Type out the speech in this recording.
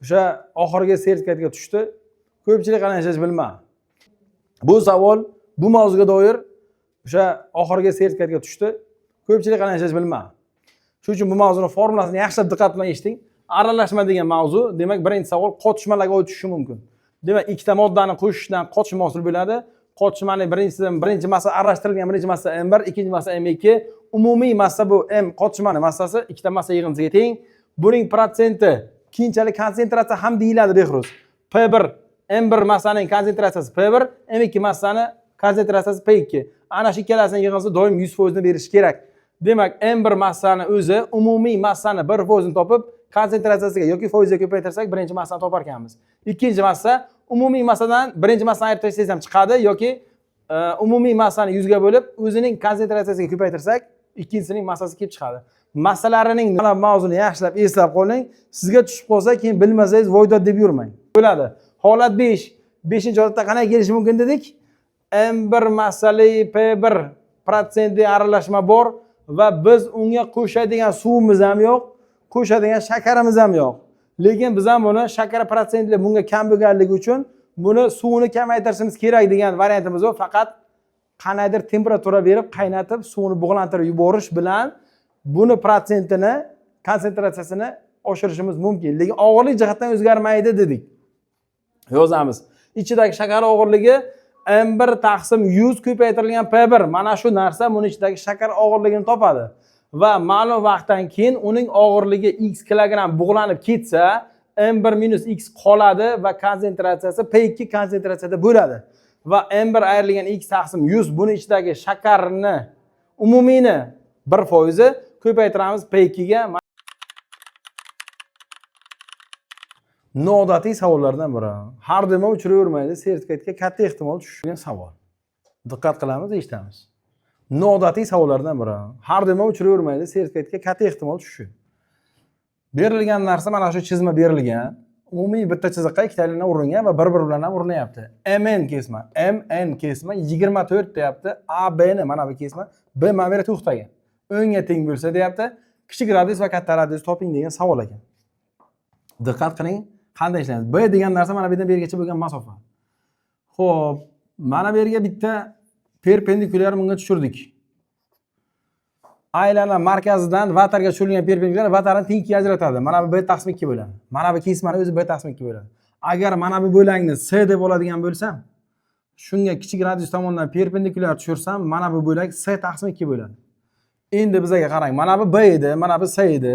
o'sha oxirgi sertifikatga tushdi. Ko'pchilik qanday yashash bilmadi. Bu savol bu mavzuga doir o'sha oxirgi sertifikatga tushdi. Ko'pchilik qanday yashash bilmadi. Shuning uchun bu mavzuning formulasini yaxshilab diqqat bilan eshiting. Aralashma degan mavzu, demak, birinchi savol qotishmalarga o'tishi mumkin. Demak, ikkita moddani qo'shishdan qotishma hosil bo'ladi. Qotishmaning birinchi massa aralashtirilgan birinchi massa M1, ikkinchi massa M2. Umumiy massa bu M qotishmaning massasi ikkita massa yig'indisiga teng. Buning protsenti keyinchalik konsentratsiya ham deyiladi bexros. P1 M1 massaning konsentratsiyasi P1, M2 massani konsentratsiyasi P2. Ana shu ikkalasining yig'indisi doim 100% ni berish kerak. Demak, M1 massani o'zi umumiy massani 1% ni topib, konsentratsiyasiga yoki foizga ko'paytirsak, birinchi massani topar ekanmiz. Ikkinchi massa umumiy massadan birinchi massani ayirib tashlasak ham chiqadi yoki umumiy massani 100 ga bo'lib, o'zining konsentratsiyasiga ko'paytirsak, ikkinchisining massasi kelib chiqadi. Massalarining mavzuni yaxshilab eslab qoling. Sizga tushib qolsa, keyin bilmasangiz voydod deb yurmang. Bo'ladi. Holat 5. 5-holatda qanday kelishi mumkin dedik? M1 massali P1 protsentli aralashma bor va biz unga qo'shadigan suvimiz ham yo'q, qo'shadigan shakarimiz ham yo'q. Lekin biz ham buni shakar protsentli bunga kam bo'lganligi uchun buni suvni kamaytirishimiz kerak degan variantimiz bor. Faqat qanaydir temperatura berib, qaynatib, suvni bug'lantirib yuborish bilan buni protsentini, konsentratsiyasini oshirishimiz mumkin. Lekin og'irlik jihatdan o'zgarmaydi dedik. Yozamiz. Ichidagi shakar og'irligi M1 taqsim 100 ko'paytirilgan P1. Mana shu narsa buni ichidagi shakar og'irligini topadi. Va ma'lum vaqtdan keyin uning og'irligi x kilogramm bug'lanib ketsa, M1 minus x qoladi va konsentratsiyasi P2 konsentratsiyada bo'ladi. Va M1 ayrilgan x taqsim 100 buni ichidagi shakarni umumiyni 1% ko'paytiramiz P2 ga. Noodatiy savollardan biri. Har doim uchravermaydi, sertifikatga katta ehtimol tushgan savol. Diqqat qilamiz, eshitamiz. Noodatiy savollardan biri. Har doim uchravermaydi, sertifikatga katta ehtimol tushishi. Berilgan narsa mana shu chizma berilgan. Umumiy bitta chiziqqa ikkitalikdan urilgan va bir-biri bilan ham urinyapti. MN kesma, MN kesma 24 deyapti. AB ni mana bu kesma B mana bu yerda to'xtagan. O'ngga teng bo'lsa deyapti. Kichik radius va katta radius toping degan savol ekan. Diqqat qiling, qanday ishlaymiz? B degan narsa mana bu yerdan bu yergacha bo'lgan masofa. Xo'p, mana bu yerga bitta perpendikulyar bunga tushirdik. Aylana markazidan vatarga tushirilgan perpendikulyar vatarni tengga ajratadi. Mana bu B taqsim 2 bo'ladi. Mana bu kesmani o'zi B taqsim 2 bo'ladi. Agar mana bu bo'lakni C deb oladigan bo'lsam, shunga kichik radius tomonidan perpendikulyar tushirsam, mana bu bo'lak C taqsim 2 bo'ladi. Endi bizga qarang, mana bu B edi, mana bu C edi.